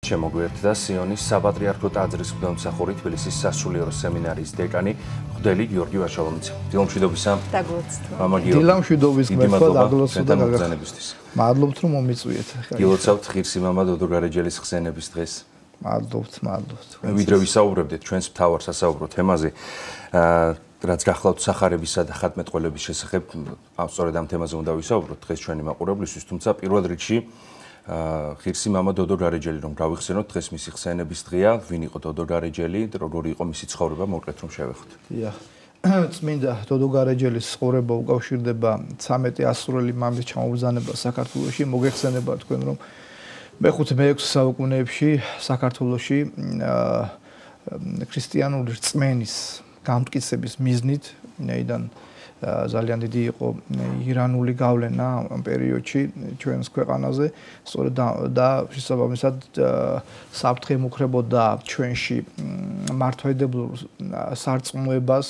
შემოგვიერთდა სიონის საპატრიარქო ტაძრის მღვდელმსახური თბილისის სასულიერო სემინარიის დეკანი მღვდელი გიორგი ვაჟალონიძე. დილამშვიდობისა. მამა გიორგი. დილამშვიდობის მეთქვა დაგლოცვა და გაგზავნებისთვის. მადლობთ რომ მომიწვიეთ. გილოცავთ ღირსი მამა დოდო გარეჯელის ხსენების დღეს. მადლობთ. ვიდრე ვისაუბრებდით ჩვენს მთავარ სასაუბრო თემაზე, რაც გახლავთ სახარებისა და ხატმეტყველების შესახებ, სწორედ ამ თემაზე უნდა ვისაუბროთ დღეს ჩვენი მაყურებლისთვის, თუმცა პირველ რიგში ღირსი მამა დოდო გარეჯელი რომ გავიხსენოთ, დღეს მისი ხსენების დღეა, ვინ იყო დოდო გარეჯელი, როგორი იყო მისი ცხოვრება, მოვკეთ რომ შევეხოთ. წმინდა დოდო გარეჯელის ცხოვრება უკავშირდება 13 ასურელი მამის ჩამობრძანებას საქართველოში, მოგეხსენება თქვენ რომ მე-5-6 საუკუნეებში საქართველოში ქრისტიანული რწმენის გამტკიცების მიზნით, ვინაიდან ძალიან დიდი იყო ირანული გავლენა ამ პერიოდში ჩვენს ქვეყანაზე, სწორედ და შესაბამისად საფრთხე მუქრებოდა ჩვენში მართლმადიდებლურ სარწმუნოებას,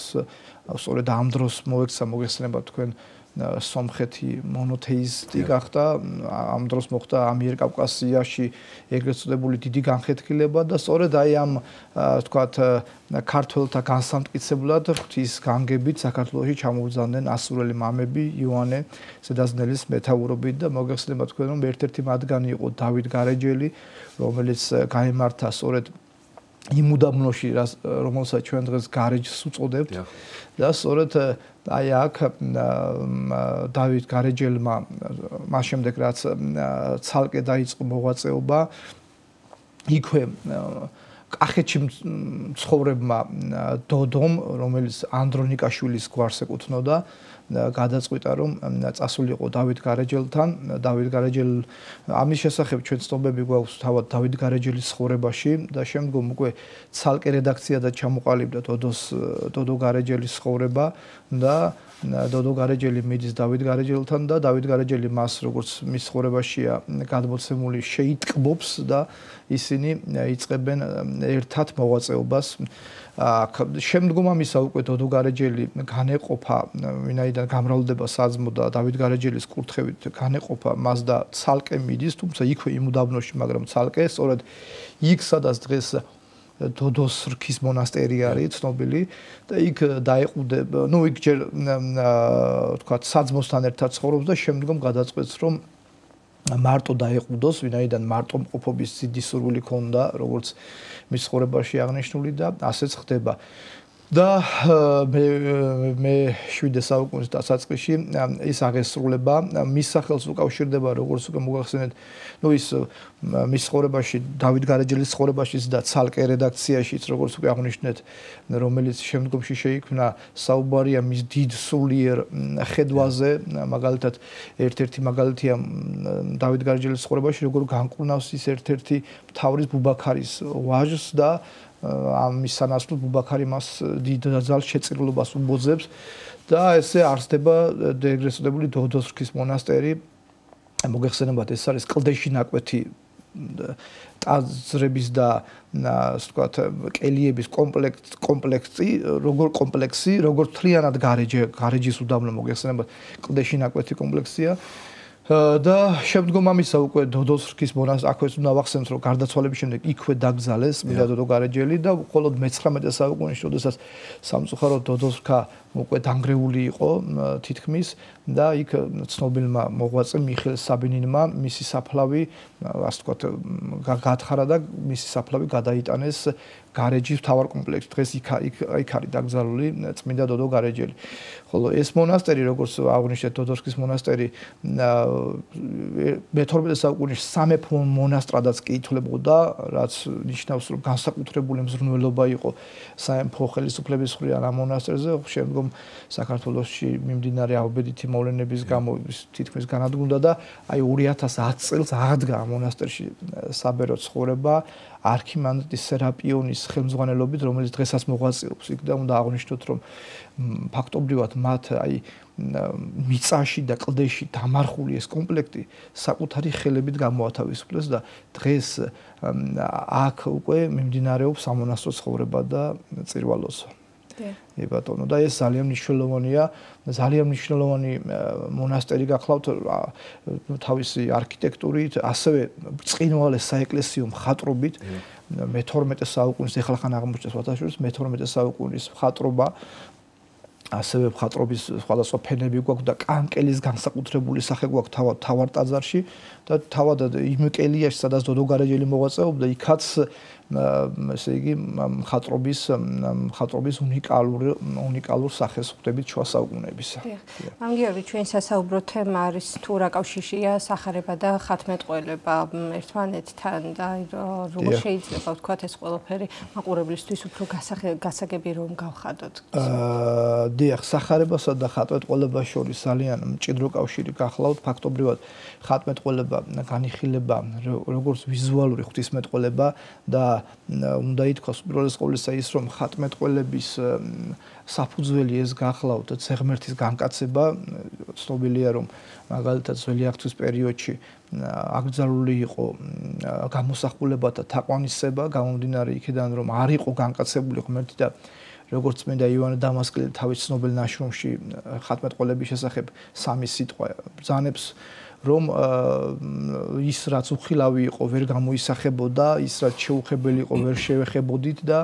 სწორედ ამ დროს მოექცა მოგეხსენება თქვენ სომხეთი მონოთეისტი გახდა, ამ დროს მოხდა ამიერკავკასიაში ეგრეთ წოდებული დიდი განხეთქილება და სწორედ აი ამ თქვათ ქართველთა განსამტკიცებლად ღვთის განგებით საქართველოში ჩამოვზანდნენ ასურელი მამები იოანე ზედაზნელის მეთაურობით და მოგეხსენება თქვენ რომ ერთ-ერთი მათგანი იყო დავით გარეჯელი, რომელიც გაემართა სწორედ იმ უდაბნოში, რომელსაც ჩვენ დღეს გარეჯს უწოდებთ და სწორედ აი აქ დავით გარეჯელმა მას შემდეგ რაც ცალკე დაიწყო მოღვაწეობა, იქვე კახეთში მცხოვრებმა დოდომ, რომელიც ანდრონიკაშვილის გვარს ეკუთვნოდა, გადაწყვიტა რომ წასულიყო დავით გარეჯელთან. დავით გარეჯელ ამის შესახებ ჩვენ ცნობები გვაქვს თავად დავით გარეჯელის ცხოვრებაში და შემდგომ უკვე ცალკე რედაქციადაც ჩამოყალიბდა დოდო გარეჯელის ცხოვრება და დოდო გარეჯელი მიდის დავით გარეჯელთან და დავით გარეჯელი მას როგორც მის ცხოვრებაშია გადმოცემული შეიტკბობს და ისინი იწყებენ ერთად მოღვაწეობას. შემდგომ ამისა უკვე დოდო გარეჯელი განეყოფა, ვინაიდან გამრავლდება საძმო და დავით გარეჯელის კურთხევით განეყოფა მას და ცალკე მიდის, თუმცა იქვე იმ უდაბნოში, მაგრამ ცალკე, სწორედ იქ სადაც დღეს დოდოს რქის მონასტერი არის ცნობილი და იქ დაეყუდება, იქ ჯერ თქვათ საძმოსთან ერთად ცხოვრობს და შემდგომ გადაწყვეტს რომ მარტო დაეყუდოს, ვინაიდან მარტო მყოფობის დიდი სურვილი ჰქონდა, როგორც მის ცხოვრებაში აღნიშნული და ასეც ხდება. და მე 7 საუკუნის დასაწყისში ის აღესრულება მის სახელს უკავშირდება, როგორც უკვე მოგახსენეთ, ის მის ცხოვრებაში, დავით გარეჯელის ცხოვრებაშიც და ცალკე რედაქციაშიც, როგორც უკვე აღნიშნეთ, რომელიც შემდგომში შეიქმნა, საუბარია მის დიდ სულიერ ხედვაზე, მაგალითად ერთ-ერთი მაგალითია დავით გარეჯელის ცხოვრებაში, როგორ განკურნავს ის ერთ-ერთი მთავრის ბუბაქარის ვაჟს და ამის სანაცვლოდ ბუბაქარი მას დიდ ძალ შეწირულობას უბოძებს და ესე არსდება ეგრეთ წოდებული დოდოს რქის მონასტერი. მოგეხსენებათ, ეს არის კლდეში ნაკვეთი ტაძრების და ასე ვთქვათ კელიების კომპლექსი, როგორც მთლიანად გარეჯის უდაბნო მოგეხსენებათ, კლდეში ნაკვეთი კომპლექსია. და შემდგომ ამისა უკვე დოდოს რქის მონასტერი, აქვეც უნდა ვახსენოთ, რომ გარდაცვალების შემდეგ იქვე დაკრძალეს წმინდა დოდო გარეჯელი და მხოლოდ მე-19 საუკუნეში, როდესაც სამწუხაროდ დოდოს რქა უკვე დანგრეული იყო თითქმის და იქ ცნობილმა მოღვაწემ მიხეილ საბინინმა მისი საფლავი, ასე ვთქვათ, გათხარა და მისი საფლავი გადაიტანეს გარეჯის მთავარ კომპლექსში. დღეს იქ არის დაკრძალული წმინდა დოდო გარეჯელი. ხოლო ეს მონასტერი, როგორც აღნიშნეთ, დოდოს რქის მონასტერი მე-12 საუკუნეში სამეფო მონასტრადაც კი ითვლებოდა, რაც ნიშნავს, რომ განსაკუთრებული მზრუნველობა იყო სამეფო ხელისუფლების მხრიდან ამ მონასტერზე. შემდგომ საქართველოში მიმდინარე აუბედითი მოვლენების გამო თითქმის განადგურდა და აი 2010 წელს აღდგა ამ მონასტერში საბერო ცხოვრება არქიმანდრიტი სერაპიონის ხელმძღვანელობით, რომელიც დღესაც მოღვაწეობს იქ და უნდა აღვნიშნოთ, რომ ფაქტობრივად მათ აი მიწაში და კლდეში დამარხული ეს კომპლექტი საკუთარი ხელებით გამოათავისუფლეს და დღეს აქ უკვე მიმდინარეობს სამონასტრო ცხოვრება და წირვალოსვა. ბატონო და ეს ძალიან მნიშვნელოვანია, ძალიან მნიშვნელოვანი მონასტერი გახლავთ თავისი არქიტექტურით, ასევე ბრწყინვალე საეკლესიო მხატვრობით მე-12 საუკუნის ეხლა ხან აღმოჩნდა სხვათაშორის მე-12 საუკუნის მხატვრობა ასევე მხატვრობის სხვადასხვა ფენები გვაქვს და კანკელის განსაკუთრებული სახე გვაქვს თავარ ტაძარში და თავად იმ კელიაში სადაც დოდო გარეჯელი მოღვაწეობდა იქაც ესე იგი მხატვრობის უნიკალურ სახეს ხვდებით შუა საუკუნეებისა. მამ გიორგი, ჩვენი სასაუბრო თემა არის თუ რა კავშირია სახარება და ხათმეტყველება ერთმანეთთან და როგორ შეიძლება ვთქვათ ეს ყველაფერი მაყურებლისთვის უფრო გასაგები რომ გავხადოთ. დიახ, სახარებასა და ხათმეტყველებას შორის ძალიან მჭიდრო კავშირი გახლავთ. ფაქტობრივად ხათმეტყველება განიხილება როგორც ვიზუალური ღვთისმეტყველება და უნდა ითქვას პირველეს ყოვლისა ის რომ ხათმეტყველების საფუძველი ეს გახლავთ ცեղმერთის განკაცება ცნობილია რომ მაგალითად ძველი აღთქმის პერიოდში აკრძალული იყო გამოსახულებათა თაყვანისება გამომდინარე იქიდან რომ არ იყო განკაცებული ღმერთი და როგორც წმინდა იოანე დამასკელი თავის ცნობილ ნაშრომში ხათმეტყველების შესახებ სამი სიტყვა ბრძანებს რომ ის რაც უხილავი იყო ვერ გამოისახებოდა, ის რაც შეუხებელი იყო ვერ შევეხებოდით და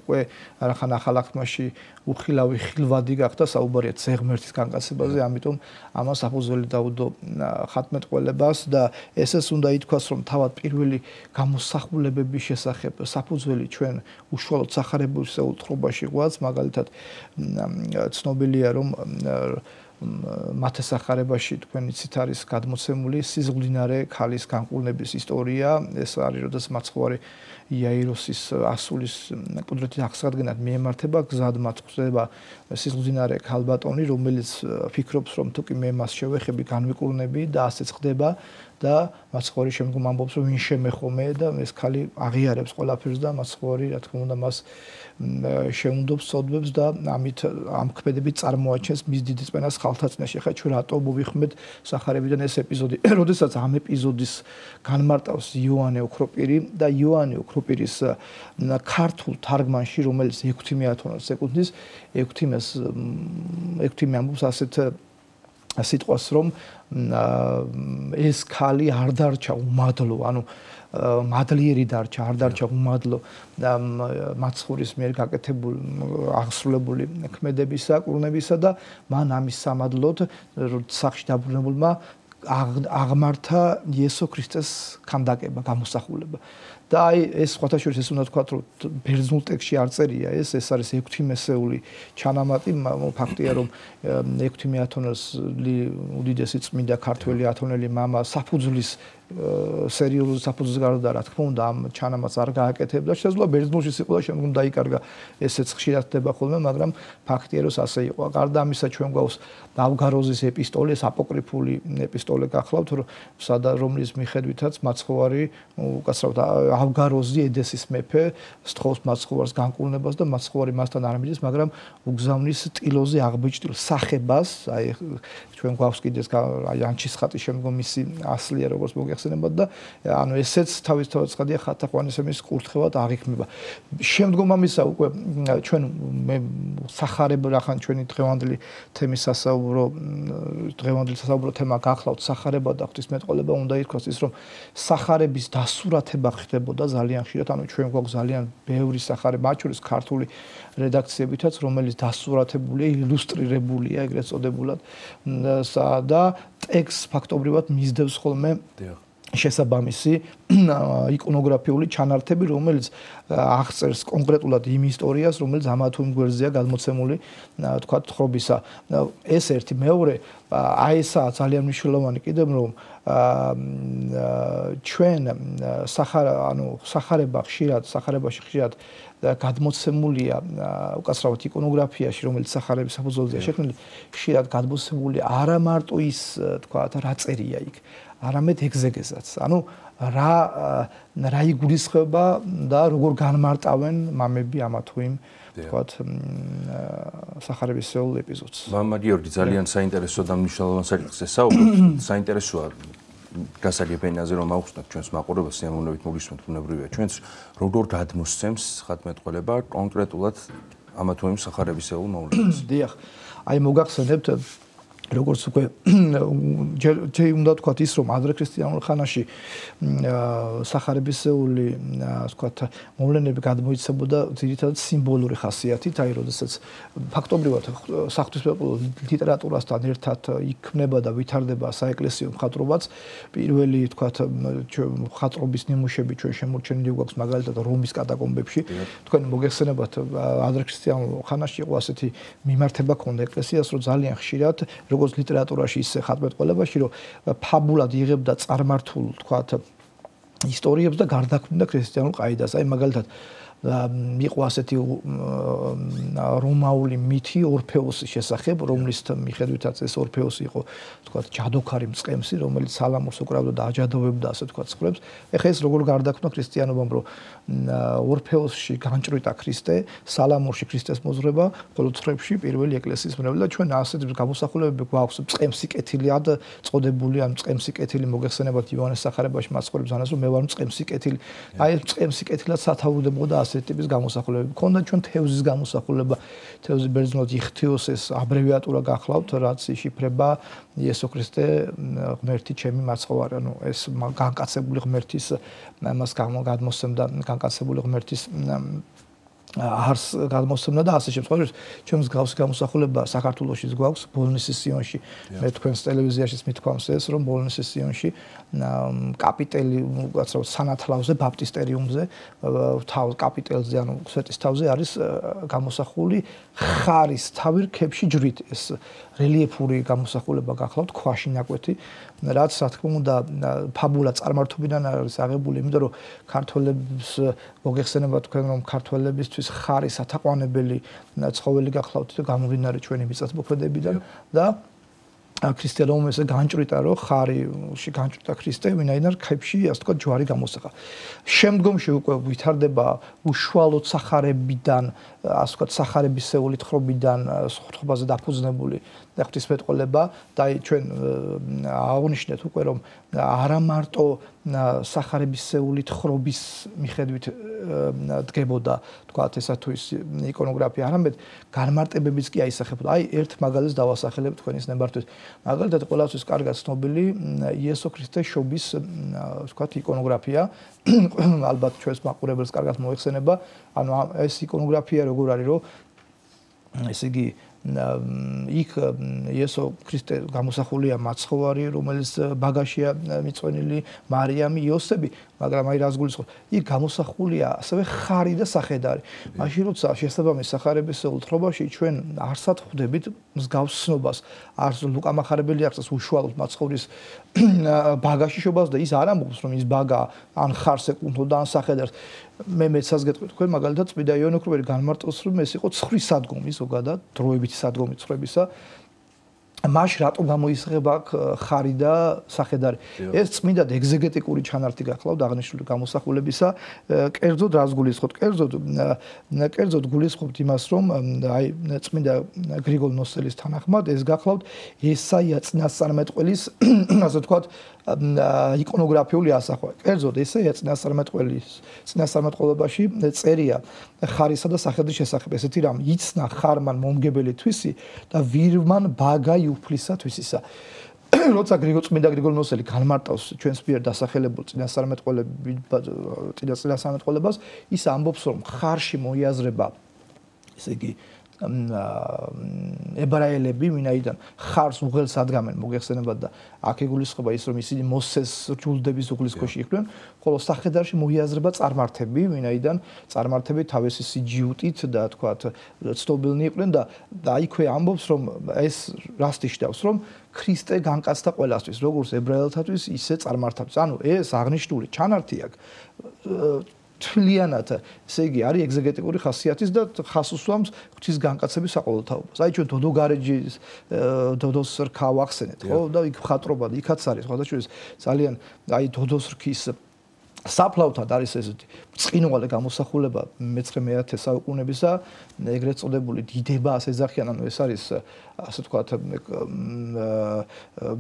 უკვე არახან ახალ აღთქმაში უხილავი ხილვადი გახდა საუბარია ცեղმერთის განკაცებაზე, ამიტომ ამას საფუძველი დაუდო ხათმეტყველებას და ესეც უნდა ითქვას რომ თავად პირველი გამოსახულებების შესახებ საფუძველი ჩვენ უშუალოდ სახარებულ უთხრობაში გვაქვს, მაგალითად ცნობილია რომ მათესახარებაში თქვენიცით არის გადმოცემული სიზღლდინარე ქალის განკურნების ისტორია. ეს არის როდესაც მაცხოვარი იაიროსის ასულის კუდრეთის აღსადგენად მიემართება გზად მათ ხდება სიზღლდინარე ქალბატონი, რომელიც ფიქრობს რომ თუ კი მე მას შევეხები განვიკურნები და ასეც ხდება და მაცხოვარი შემდგომ ამბობს რომ ვინ შემეხო მე და ეს ქალი აღიარებს ყველაფერს და მაცხოვარი რა თქმა უნდა მას შეუნდობს სოდვებს და ამით ამ ქმედებით წარმოაჩენს მის დიდი წმენას ხალხთაცნაში. ხა ჩვენ რატო მოვიხმეთ სახარებიდან ეს ეპიზოდი, როდესაც ამ ეპიზოდის განმარტავს იოანე ოქროპირი და იოანე ოქროპირის ქართულ თარგმანში, რომელიც ექვთიმე ათონას ეკუთვნის, ექვთიმე ამბობს ასეთ სიტყვას რომ ეს ქალი არ დარჩა უმადლო, ანუ მადლიერი დარჩა, არ დარჩა უმადლო მაცხოვრის მიერ გაკეთებული აღსრულებული ქმედებისა, კურნებისა და მან ამის სამადლოდ სახში დაბრუნებულმა აღმართა იესო ქრისტეს ქანდაკება, გამოსახულება. და აი ეს სხვათაშორის ეს უნდა თქვათ რომ ბერძნულ ტექსტში არ წერია ეს არის ექვთიმესეული ჩანამატი ფაქტია რომ ექვთიმე ათონელი უდიდესი წმინდა ქართველი ათონელი მამა საფუძვლის სერიოზული საფუძვლის გარდა რა თქმა უნდა ამ ჩანამატს არ გააკეთებდა შესაძლოა ბერძნულში სიყოდა შემდგომ დაიკარგა ესეც ხშირად ხდება ხოლმე მაგრამ ფაქტია რომ ასე იყო გარდა ამისა ჩვენ გვაქვს ავგაროზის ეპისტოლე აპოკრიფული ეპისტოლე გახლავთ რომლის მიხედვითაც მაცხოვარი უკაცრავად ავგაროზი ედესის მეფე სთხოვს მაცხოვარს განკურნებას და მაცხოვარი მასთან არ მიდის მაგრამ უგზავნის ტილოზე აღბეჭდილ სახებას აი ჩვენ გვაქვს კიდეს აი ანჩის ხატის შემდგომ მისი ასლია როგორც მოგეხსენებათ და ანუ ესეც თავისთავად ცხადია ხათაყვანისმის კურთხევად აღიქმება შემდგომ ამისა უკვე ჩვენ მე სახარება რახან ჩვენი დღევანდელი თემის სასაუბრო თემა გახლავთ სახარება და ღვთისმეტყველება უნდა ითქვას ის რომ სახარების დასურათება ხდებოდა ძალიან ხშირად ანუ ჩვენ გვაქვს ძალიან ბევრი სახარება მათ შორის ქართული რედაქციებითაც რომელიც დასურათებულია ილუსტრირებულია ეგრეთ წოდებულად და ტექსტს ფაქტობრივად მისდევს ხოლმე შესაბამისი იკონოგრაფიული ჩანართები რომელიც აღწერს კონკრეტულად იმ ისტორიას რომელიც ამა თუ იმ გვერდზეა გადმოცემული თქვა თხრობისა ეს ერთი მეორე აი ესა ძალიან მნიშვნელოვანი კიდევ რომ ჩვენ სახარებაში ხშირად გადმოცემულია უკაცრავად იკონოგრაფიაში რომელიც სახარების საფუძველზეა შექმნილი ხშირად გადმოცემული არა მარტო ის თქვა რა წერია იქ არამედ ეგზეგეზაც ანუ რა იგულისხმება და როგორ განმარტავენ მამები ამა თუ იმ თქვათ სახარების სეულ ეპიზოდს. მამა გიორგი ძალიან საინტერესო და მნიშვნელოვან საკითხს ესაუბრებთ. საინტერესოა გასაგებ ენაზე რომ აუხსნათ ჩვენს მაყურებელს სიამოვნებით მოგისმენთ ბუნებრივია ჩვენს როგორ გადმოსცემს ხათმეტყველება კონკრეტულად ამა თუ იმ სახარებისეულ მოვლენას. დიახ. აი მოგახსენებთ როგორც უკვე ჯერ უნდა ვთქვათ ის რომ ადრექრისტიანულ ხანაში სახარებისეული ასე ვთქვათ მოვლენები გადმოიცემოდა ძირითადად სიმბოლური ხასიათით, აი როდესაც ფაქტობრივად საღვთისმეტყველო ლიტერატურასთან ერთად იქმნება და ვითარდება საეკლესიო მხატვრობაც, პირველი ვთქვათ მხატვრობის ნიმუშები ჩვენ შემორჩენილი გვაქვს მაგალითად რომის კატაკომბებში. თქვენ მოგეხსენებათ ადრექრისტიანულ ხანაში იყო ასეთი მიმართება ქონდა ეკლესიას, რომ ძალიან ხშირად როგორც ლიტერატურაში ისე ხატმეტყველებაში რომ ფაბულად იღებდა წარმართულ თქვათ ისტორიებს და გარდაქმნიდა ქრისტიანულ ყაიდას. აი მაგალითად იყო ასეთი რომაული მითი ორფეოსის შესახებ, რომლის მიხედვითაც ეს ორფეოსი იყო თქვათ ჯადოქარი მწყემსი, რომელიც სალამურს უკრავდა და აჯადოვებდა ასე თქვათ წყვრებს. ეხლა ეს როგორ გარდაქმნა ქრისტიანობამ, რომ ორფეოსში განჭრიტა ქრისტე, სალამურში ქრისტეს მოზრება, ხოლო წყვრებში პირველი ეკლესიის მრევლი და ჩვენ ასეთი გამოსახულებები გვაქვს მწყემსი კეთილი ad წოდებული, ან მწყემსი კეთილი მოგეხსენებათ ივანეს სახარებაში მასწავლებს ანას, რომ მე ვარ მწყემსი კეთილი. აი ეს მწყემსი კეთილად სათავუდებოდა ასეთი ტიპის გამოსახულებები. ქონდა ჩვენ თევზის გამოსახულება, თევზი ბერძნულად იხთიოსეს აბრევიატურა გახლავთ, რაც იშიფრება იესო ქრისტე ღმერთი ჩემი მაცხოვარი, ანუ ეს განკაცებული ღმერთის მას გადმოსცემდა განკაცებული ღმერთის არს გადმოსცემდა და ასე შემთხვევაში ჩვენს გავსი გამოსახულება საქართველოშიც გვაქვს ბოლნისის სიონში. მე თქვენს ტელევიზიაშიც მithქვამს ეს, რომ ბოლნისის სიონში კაპიტელი უცებ სანათლავზე ბაპტისტერიუმზე კაპიტელზე ანუ სვეტის თავზე არის გამოსახული ხარის თავი რქებში ჯვრით. ეს რელიეფური გამოსახულება გახლავთ ქვაში ნაკვეთი, რაც რა თქმა უნდა ფაბულა წარმართობიდან არის აღებული, იმიტომ რომ ქართველებს მოგეხსენება თქვენ რომ ქართველებისთვის ხარი სათაყვანებელი ცხოველი გახლავთ და გამომდინარე ჩვენი მიწათმოქმედებიდან და ქრისტიანობამ ესე განჭრიტა რომ ხარიში განჭრიტა ქრისტე ვინაიდან რქებში ასე თქვა ჯვარი გამოსახა. შემდგომში უკვე ვითარდება უშუალოდ სახარებიდან ასე თქვა სახარებისეული თხრობიდან თხრობაზე დაფუძნებული ღვთისმეტყველება და ჩვენ აღნიშნეთ უკვე რომ არა მარტო სახარებისეული თხრობის მიხედვით დგებოდა თქვა ესა თუ ის იკონოგრაფია, არამედ განმარტებებიც კი აისახებოდა. აი ერთ მაგალითს დავასახელებ თქვენის ნებართვით. მაგალითად ყველასთვის კარგად ცნობილი იესო ქრისტეს შობის თქვა იკონოგრაფია, ალბათ ჩვენს მაყურებელს კარგად მოეხსენება. ანუ ეს იკონოგრაფია როგორ არის, რომ ესე იგი იქ იესო ქრისტე გამოსახულია მაცხოვარი, რომელიც ბაგაშია მიწვენილი, მარიამი, იოსები, მაგრამ აი რას გულისხმობ, იქ გამოსახულია ასევე ხარი და სახედარი. მაშინ როცა შესაბამის სახარებისეულ თხრობაში ჩვენ არსად ხვდებით მსგავს ცნობას, არც ლუკა მახარებელი ახსენს უშუალოდ მაცხოვრის ბაგაში შობას და ის არ ამბობს რომ ის ბაგა ან ხარს ეკუთვნოდა ან სახედარს. მე მეცას გეტყვით თქვენ მაგალითად წმინდა იოანე ოქროვერი განმარტავს რომ ეს იყო ცხვრის სადგომი ზოგადად დროებითი სადგომი ცხრებისა. მაშ რატო გამოისახება ხარი და სახედარი? ეს წმინდად ეგზეგეტიკური ჩანართი გახლავთ აღნიშნული გამოსახულებისა. კერძოდ რას გულისხმობთ? კერძოდ გულისხმობთ იმას, რომ აი წმინდა გრიგოლ ნოსელის თანახმად ეს გახლავთ ესაია წინასწარმეტყველის ასე ვთქვათ იკონოგრაფიული ასახვა. კერძოდ ესაია წინასწარმეტყველობაში წერია ხარისა და სახედრის შესახებ. ესეთი რამ იცნა ხარმან მომგებელი თვისი და ვირმან ბაგა უფლისა თვისისა. როცა წმინდა გრიგოლ ნოსელი განმარტავს ჩვენს მიერ დასახელებულ წინასწარმეტყველებას, ის ამბობს რომ ხარში მოიაზრება ესე იგი ებრაელები, ვინაიდან ხარს უღელს ადგამენ მოგეხსენებათ და აქ იგულისხმება ის რომ ისინი მოსეს ჯულდების უღლის ქვეშ იყვნენ, ხოლო სახედარში მოიაზრება წარმართები, ვინაიდან წარმართები თავისი სიჯიუტით და თქვათ ცნობილნი იყვნენ და აიქვე ამბობს რომ ეს რას ნიშნავს, რომ ქრისტე განკაცდა ყველასთვის, როგორც ებრაელთათვის, ისე წარმართთათვის. ანუ ეს აღნიშნული ჩანართი აქვს თვლიანად, ესე იგი არის ეგზეგეტიკური ხასიათის და ხას უსვამს ღვთის განკაცების საყოველთაობას. აი ჩვენ დოდო გარეჯის დოდოს რქა ვახსენეთ, ხო? და იქ მხატვრობა იქაც არის, სხვადასხვა ძალიან აი დოდოს რქის საფლავთან არის ესეთი ბრწყინვალე გამოსახულება მე-19 საუკუნეებისა, ეგრეთ წოდებული დიდება ასე ეძახიან, ანუ ეს არის ასე ვთქვათ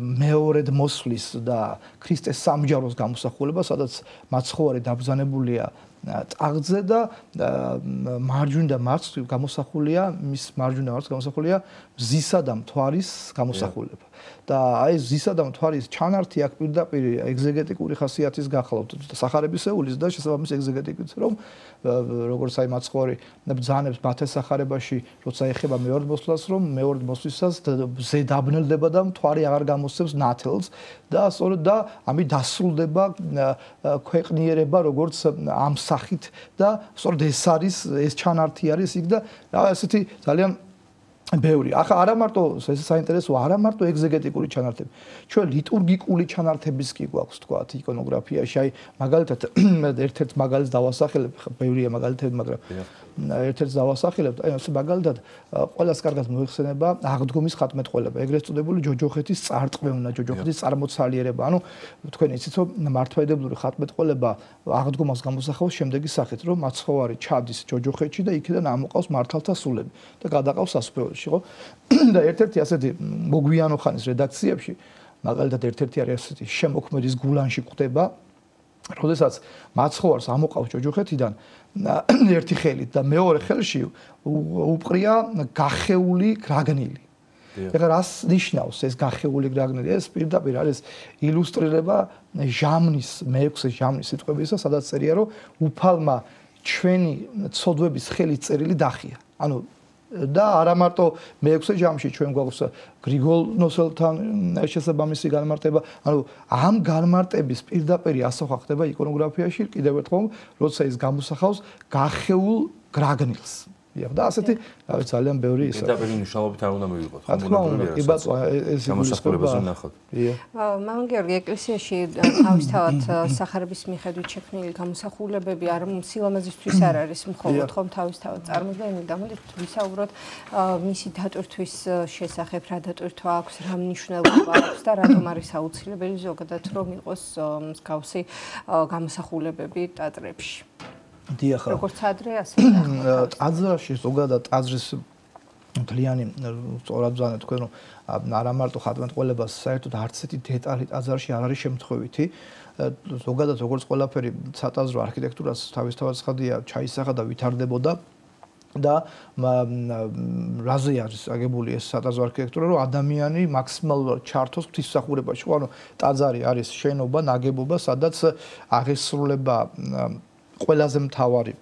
მეორედ მოსვლის და ქრისტეს სამჯაროს გამოსახულება, სადაც მაცხოვარი დაბრძანებულია ტაღზე და მარჯვნივ და მარცხნივ გამოსახულია მის მარჯვნივ და მარცხნივ გამოსახულია მზისა და მთვარის გამოსახულება. და აი ზისა და მთვარის ჩანართი აქ პირდაპირ ეგზეგეტიკური ხასიათის გახლავთ სახარებისეულის და შესაბამის ეგზეგეტიკით რომ როგორც აი მაცხოვარი ბრძანებს მათესახარებაში როცა ეხება მეორე მოსვლას რომ მეორე მოსვლისას ზე დაბნელდება და მთვარი აღარ გამოსცემს ნათელს და სწორედ და ამით დასრულდება ქვეყნიერება როგორც ამ სახით და სწორედ ეს ჩანართი არის იქ და ესეთი ძალიან ბევრი. ახლა არა მარტო ეს საინტერესო, არა მარტო ეგზეგეტიკური ჩანართები. ჩვენ ლიტურგიკული ჩანართებიც კი გვაქვს, თქვათ, იკონოგრაფიაში. აი, მაგალითად, ერთ-ერთ მაგალითს დავასახელებ, ბევრია მაგალითები, მაგრამ ერთ-ერთს დავასახელებ. აი, ეს მაგალითად ყველას კარგად მოიხსენება აღდგომის ხატმეტყველება, ეგრეთ წოდებული ჯოჯოხეთის წარწმევნა, ჯოჯოხეთის წარმოცალიერება. ანუ თქვენ იცით, რომ მართლმადიდებლური ხატმეტყველება აღდგომას გამოსახავს შემდეგი სახით, რომ მაცხოვარი ჩადის ჯოჯოხეთში და იქიდან ამოყავს მართალთა სულები და გადაყავს სასუფეველში, ხო? და ერთ-ერთი ასეთი მოგვიანო ხანის რედაქციებში, მაგალითად ერთ-ერთი არის ასეთი შემოქმედის გულანში ხვდება, როდესაც მაცხოვარს ამოყავს ჯოჯოხეთიდან ერთი ხელით და მეორე ხელში უპყრია გახეული გრაგნილი. ეხლა რას ნიშნავს ეს გახეული გრაგნილი? ეს პირდაპირ არის ილუსტრირება ჟამნის, მეექვსე ჟამნის სიტყვებისა, სადაც წერია, რომ უფალმა ჩვენი ცოდვების ხელით წერილი დახია. ანუ და არა მარტო მეექვსე ჟამში ჩვენ გვაქვს გრიგოლ ნოსელთან შესაბამისი განმარტება, ანუ ამ განმარტების პირდაპირ ასახვა ხდება იკონოგრაფიაში კიდევ ერთხელ, როცა ის გამოსახავს გახეულ გრაგნილს. და ასეთი ძალიან ბევრი ის არის. პირდაპირ მნიშვნელობით არ უნდა მივიღოთ. რა თქმა უნდა, კი ბატონო, ეს გამოსახულებაზე ნახოთ. მამონ გიორგი, ეკლესიაში თავისთავად სახარების მიხედვით შექმნილი გამოსახულებები არ სილამაზისთვის არ არის მხოლოდ ხომ თავისთავად წარმოდგენილი და მოდით ვისაუბროთ მისი დატვირთვის შესახებ, რა დატვირთვა აქვს, რა მნიშვნელობა აქვს და რატომ არის აუცილებელი ზოგადად რომ იყოს მსგავსი გამოსახულებები ტაძრებში. დიახ. როგორც ადრე ასე ტაძრში ზოგადად ტაძრის მთლიანი სწორად ვზანეთ თქვენ რომ არა მარტო ხატმეტყველებას საერთოდ არც ერთი დეტალი ტაძრში არ არის შემთხვევითი. ზოგადად როგორც ყველაფერი სატაძრო არქიტექტურას თავისთავად ცხადია ჩაისახა და ვითარდებოდა და რაზე არის აგებული ეს სატაძრო არქიტექტურა რომ ადამიანი მაქსიმალურად ჩართოს ღვთისმსახურებაში. ანუ ტაძარი არის შენობა, ნაგებობა, სადაც აღესრულება ყველაზე მთავარი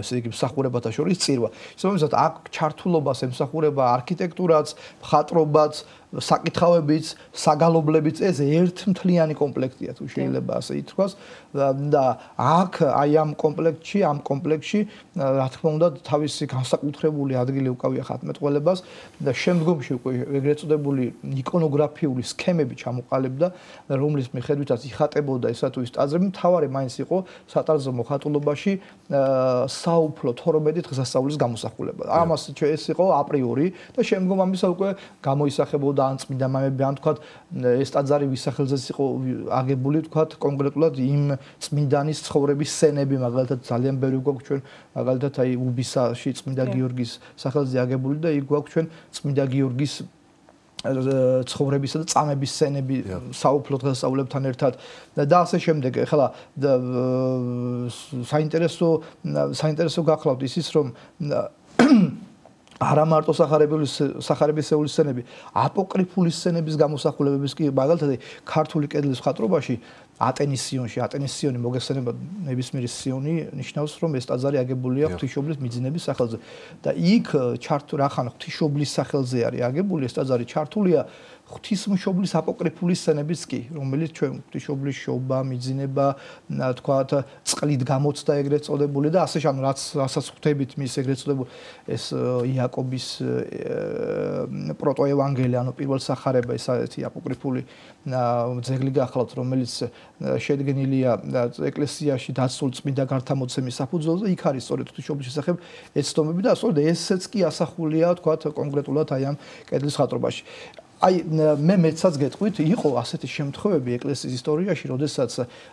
ესე იგი მსახურებათა შორის წირვა. ისე აქ ჩართულობას ემსახურება არქიტექტურაც, მხატვრობაც, საკითხავებიც, საგალობლებიც, ეს ერთმთლიანი კომპლექტია თუ შეიძლება ასე ითქვას და აქ აი ამ კომპლექტში რა თქმა უნდა თავისი განსაკუთრებული ადგილი უკავია ხატმეტყველებას და შემდგომში უკვე ეგრეთ წოდებული იკონოგრაფიული სქემები ჩამოყალიბდა, რომლის მიხედვითაც იხატებოდა ესა თუ ის ტაძრები, მთავარი მაინც იყო სატაძრო მოხატულობაში საუფლო 12 დღესასწაულის გამოსახულება. ამას ეს იყო აპრიორი და შემდგომ ამისა უკვე გამოისახებოდა ან წმინდა მამები ან თქვათ ეს ტაძარი ვის სახელზეც იყო აგებული თქვათ კონკრეტულად იმ წმინდანის ცხოვრების სცენები მაგალითად ძალიან ბევრი გვაქვს ჩვენ მაგალითად აი უბისაში წმინდა გიორგის სახელზე აგებული და იქ გვაქვს ჩვენ წმინდა გიორგის ცხოვრებისა და წამების სცენები საუფლო დღესასწაულებთან ერთად და ასე შემდეგ. ეხლა საინტერესო გახლავთ ისიც რომ არა მარტო სახარებისეული სცენები, აპოკრიფული სცენების გამოსახულებების კი მაგალითად ქართული კედლის მხატვრობაში ატენის სიონი მოგეხსენება ნებისმიერი სიონი ნიშნავს რომ ეს ტაძარი აგებულია ღვთისმშობლის მიძინების სახელზე და იქ რახან ღვთისმშობლის სახელზე არის აგებული ეს ტაძარი ჩართულია ღვთისმშობლის აპოკრიფული სცენებიც კი, რომელიც ჩვენ ღვთისმშობლის შობა, მიძინება, თქვათ, წყლით გამოცდა ეგრეთ წოდებული და ასე შანუ რასაც ხვდებით მის ეგრეთ წოდებული ეს იაკობის პროტოევანგელია, ანუ პირველ სახარება ეს არის აპოკრიფული ძეგლი გახლავთ, რომელიც შედგენილია ეკლესიაში დაცულ წმინდა გარდამოცემის საფუძველზე, იქ არის სწორედ ღვთისმშობლის შესახებ ეს ცნობები და სწორედ ესეც კი ასახულია, თქვათ, კონკრეტულად აი ამ კედლის მხატვრობაში. აი მე მეცაც გეტყვით, იყო ასეთი შემთხვევები ეკლესიის ისტორიაში, როდესაც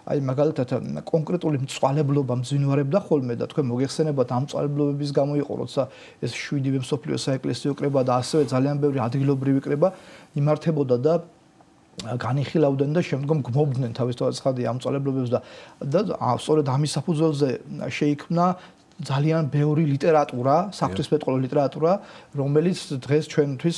აი მაგალითად კონკრეტული მწვალებლობა მძვინვარებდა ხოლმე და თქვენ მოგეხსენებათ ამ მწვალებლობების გამო იყო, როცა ეს 7-ვე მსოფლიო საეკლესიო კრება და ასევე ძალიან ბევრი ადგილობრივი კრება იმართებოდა და განიხილავდნენ და შემდგომ გმობდნენ თავის თავაცხადია ამ წვალებლობებს და სწორედ ამის საფუძველზე შეიქმნა ძალიან ბევრი ლიტერატურა, საფრთხესმეტყველო ლიტერატურა, რომელიც დღეს ჩვენთვის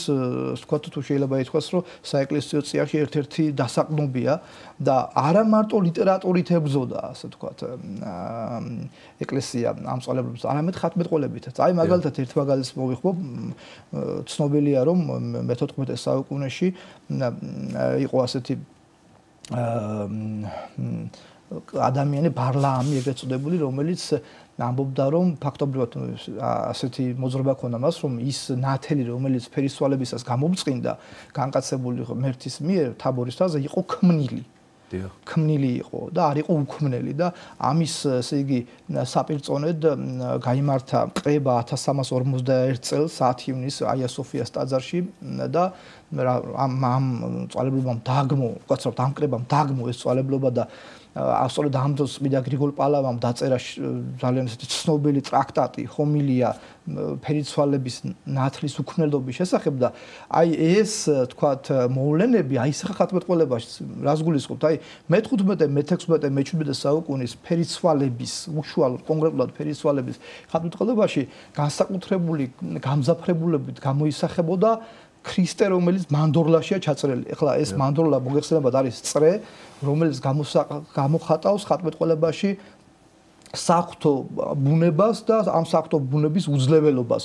ვთქვათ თუ შეიძლება ითქვას, რომ საეკლესიო წიაღში ერთ-ერთი დასაყრდნობია და არა მარტო ლიტერატურით ებრძოდა, ასე ვთქვათ, ეკლესია ამ წვალებლებს, არამედ ხატმეტყველებით. აი მაგალითად ერთ მაგალითს მოვიხმობ, ცნობილია რომ მე-14 საუკუნეში იყო ასეთი ადამიანი ბარლაამი ეგრეთ წოდებული, რომელიც ამბობდა რომ ფაქტობრივად ასეთი მოძრაობა ქონდა მას რომ ის ნათელი რომელიც ფერისცვალებისას გამომწყინდა განკაცებული ღმერთის მიერ თაბორის თაზე იყო ქმნილი. ქმნილი იყო და არ იყო უქმნელი და ამის ესე იგი საპირწონედ გაიმართა კრება 1341 წელს 10 ივნისს აია სოფიას ტაძარში და ამ წვალებლობამ დაგმო, ვთქვათ, ამ კრებამ დაგმო ეს წვალებლობა და სწორედ ამ დროს წმინდა გრიგოლ პალავამ დაწერა ძალიან ესეთი ცნობილი ტრაქტატი, ჰომილია ფერიცვალების ნათლის უქმნელობის შესახებ და აი ეს თქვათ მოვლენები აი ეს ხატმეტყველებაში რას გულისხმობთ? აი მე-15, მე-16, მე-17 საუკუნის ფერიცვალების უშუალოდ კონკრეტულად ფერიცვალების ხატმეტყველებაში განსაკუთრებული გამძაფრებულებით გამოისახებოდა ქრისტე რომელიც მანდორლაშია ჩაწერილი. ეხლა ეს მანდორლა მოგეხსენებათ არის წრე, რომელიც გამოხატავს ხატმეტყველებაში საღვთო ბუნებას და ამ საღვთო ბუნების უძლეველობას.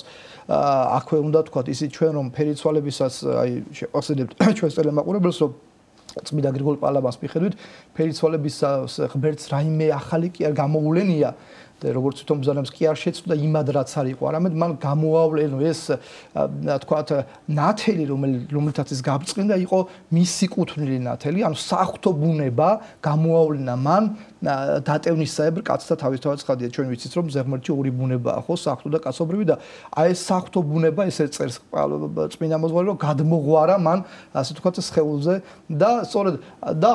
აქვე უნდა თქვათ ისიც ჩვენ რომ ფერიცვალებისაც აი შეყვასებთ ჩვენ წელემაყურებელს რომ წმინდა გრიგოლ პალავას მიხედვით ფერიცვალების ღმერთს რაიმე ახალი კი არ გამოულენია და როგორც თვითონ ბრძანებს კი არ შეცვლა იმად რაც არ იყო, არამედ მან გამოავლენო ეს თქვათ ნათელი რომელთაც ის გაბწყინდა იყო მისი კუთვნილი ნათელი, ანუ საღვთო ბუნება გამოავლენა მან დატევნისაებრ კაცთა თავისთავადია ჩვენ ვიცით რომ ზეღმერთში ორი ბუნებაა ხო საღვთო და კაცობრივი და აი ეს საღვთო ბუნება ესე წერს წმინდა მოძღვარი რომ გადმოღვარა მან ასე თქვათ სხეულზე და სწორედ და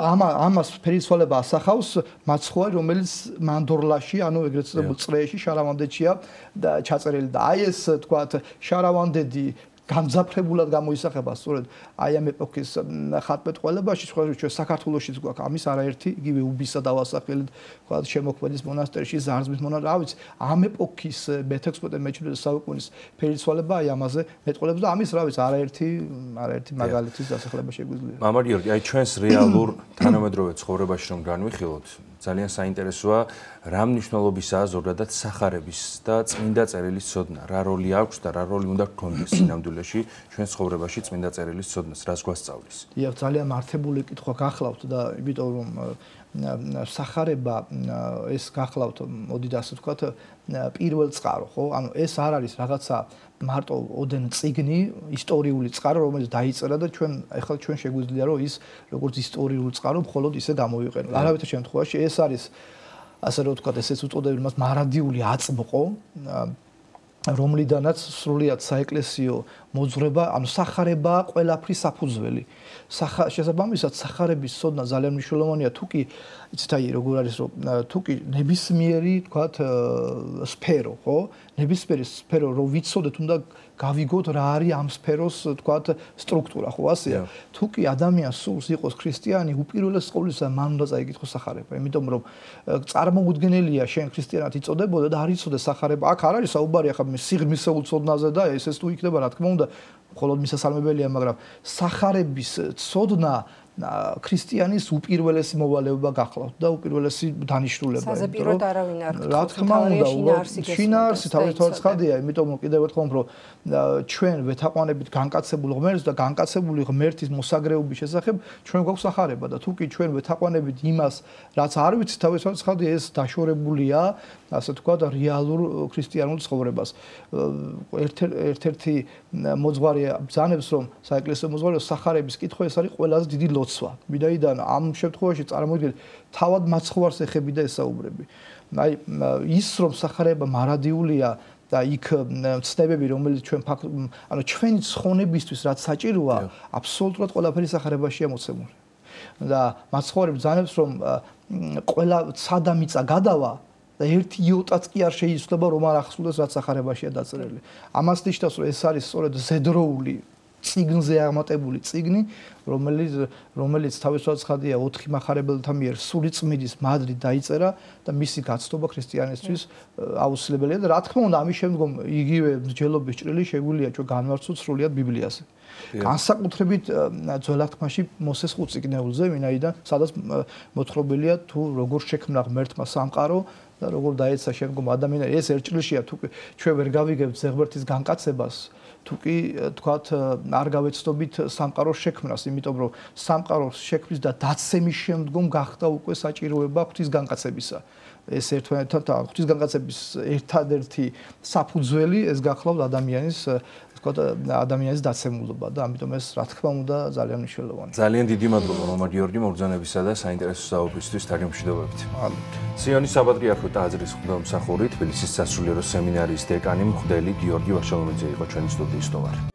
ამას ფერიცვალება ასახავს მაცხოვარი რომელიც მანდორლაში ანუ ეგრეთ წოდებულ წრეში შარავანდედშია და ჩაწერილი და აი ეს თქვათ შარავანდედი გამძაფრებულად გამოისახება სწორედ აი ამ ეპოქის ხატმეტყველებაში ჩვენ საქართველოშიც გვაქვს ამის არაერთი იგივე უბისა დავასახელეთ თქვათ შემოქმედის მონასტერში ზარზმის მონასტერში რა ვიცი ამ ეპოქის მე-16 მე-17 საუკუნის ფერიცვალება აი ამაზე მეტყველებს და ამის რა ვიცი არაერთი მაგალითის დასახელება შეგვიძლია. მამა გიორგი აი ჩვენს რეალურ თანამედროვე ცხოვრებაში რომ განვიხილოთ ძალიან საინტერესოა რა მნიშვნელობისაა ზოგადად სახარების და წმინდა წერილის ცოდნა. რა როლი აქვს და რა როლი უნდა გქონდეს სინამდვილეში ჩვენ ცხოვრებაში წმინდა წერილის ცოდნას, რას გვასწავლის? დიახ, ძალიან მართებული კითხვა გახლავთ და იმიტომ რომ სახარება ეს გახლავთ, მოდით ასე ვთქვათ, პირველ წყარო, ხო? ანუ ეს არ არის რაღაცა მარტო ოდენ წიგნი, ისტორიული წყარო, რომელიც დაიწერა და ახლა ჩვენ შეგვიძლია რომ ის როგორც ისტორიული წყარო მხოლოდ ისე გამოვიყენოთ. არავითარ შემთხვევაში ეს არის ასე რომ ვთქვათ, ესეც უწოდებენ მას მარადიული აწმყო, რომლიდანაც სრულიად საეკლესიო მოძღვრება, ანუ სახარება ყველაფრის საფუძველი. შესაბამისად სახარების ცოდნა ძალიან მნიშვნელოვანია, თუკი იცით აი როგორ არის რომ თუკი ნებისმიერი თქვათ სფერო, ხო? ნებისმიერი სფერო რომ ვიცოდეთ უნდა გავიგოთ რა არის ამ სფეროს თქვათ სტრუქტურა, ხო ასეა? თუკი ადამიანს სურს იყოს ქრისტიანი, უპირველეს ყოვლისა მან უნდა წაიკითხოს სახარება, იმიტომ რომ წარმოუდგენელია შენ ქრისტიანად იწოდებოდა და არ იცოდეს სახარება. აქ არ არის საუბარი ახლა სიღრმისეულ ცოდნაზე და ეს თუ იქნება რა თქმა უნდა მხოლოდ მისასალმებელია, მაგრამ სახარების ცოდნა ქრისტიანის უპირველესი მოვალეობა გახლავთ და უპირველესი დანიშნულება. საზეპიროდ არავინ არ გქონდა. რა თქმა უნდა, შინაარსი თავისთავად ცხადია, იმიტომ რომ კიდევ ერთხელ რომ ჩვენ ვეთაყვანებით განკაცებულ ღმერთს და განკაცებული ღმერთის მოსაგრეობის შესახებ ჩვენ გვაქვს სახარება და თუკი ჩვენ ვეთაყვანებით იმას, რაც არ ვიცით თავისთავად ცხადია, ეს დაშორებულია, ასე თქვა და რეალურ ქრისტიანულ ცხოვრებას. ერთ-ერთი მოძღვარი ბრძანებს რომ საეკლესიო მოძღვარი სახარების კითხვა ეს არის ყველაზე დიდი ლოცვა. ვინაიდან ამ შემთხვევაში წარმოიდგინეთ თავად მაცხოვარს ეხები და ესაუბრები. აი ის რომ სახარება მარადიულია და იქ ცნებები რომელიც ანუ ჩვენი ცხონებისთვის რაც საჭიროა აბსოლუტურად ყველაფერი სახარებაშია მოცემული. და მაცხოვარი ბრძანებს რომ ყველა ცადა მიწა გადავა და ერთი იოტაც კი არ შეიცვლება რომ არ ახსოვდეს რაც სახარებაშია დაწერილი. ამას ნიშნავს რომ ეს არის სწორედ ზედროული წიგნზე აღმატებული წიგნი, რომელიც თავისუფლად ცხადია 4 მახარებელთა მიერ სული წმიდის მადლით დაიწერა და მისი გაცნობა ქრისტიანისთვის აუცილებელია და რა თქმა უნდა ამის შემდგომ იგივე მსჯელობის ჭრილი შეგვიძლია ჩვენ განვარცხოთ სრულიად ბიბლიაზე. განსაკუთრებით ძველ აღთქმაში მოსეს 5 წიგნეულზე, ვინაიდან სადაც მოთხრობილია თუ როგორ შექმნა ღმერთმა სამყარო და როგორ დაეცა შემდგომ ადამიანს. ეს ერთ ჭრილშია თუ ჩვენ ვერ გავიგებთ ზეღმერთის განკაცებას, თუ კი თქვათ არ გავეცდობით სამყაროს შექმნას, იმიტომ რომ სამყაროს შექმნის და დაცემის შემდგომ გახდა უკვე საჭიროება ღვთის განკაცებისა. ეს ერთმანეთთან ღვთის განკაცების ერთადერთი საფუძველი ეს გახლავთ ადამიანის დაცემულობა და ამიტომ ეს რა თქმა უნდა ძალიან მნიშვნელოვანია. ძალიან დიდი მადლობა მამა გიორგი მოგზაურობისა და საინტერესო საუბრისთვის თარგმნილებებით. სიონის საპატრიარქო ტაძრის მღვდელმსახური თბილისის სასულიერო სემინარიის დეკანი მღვდელი გიორგი ვაშალომიძე იყო ჩვენი სტუდიის სტუმარი.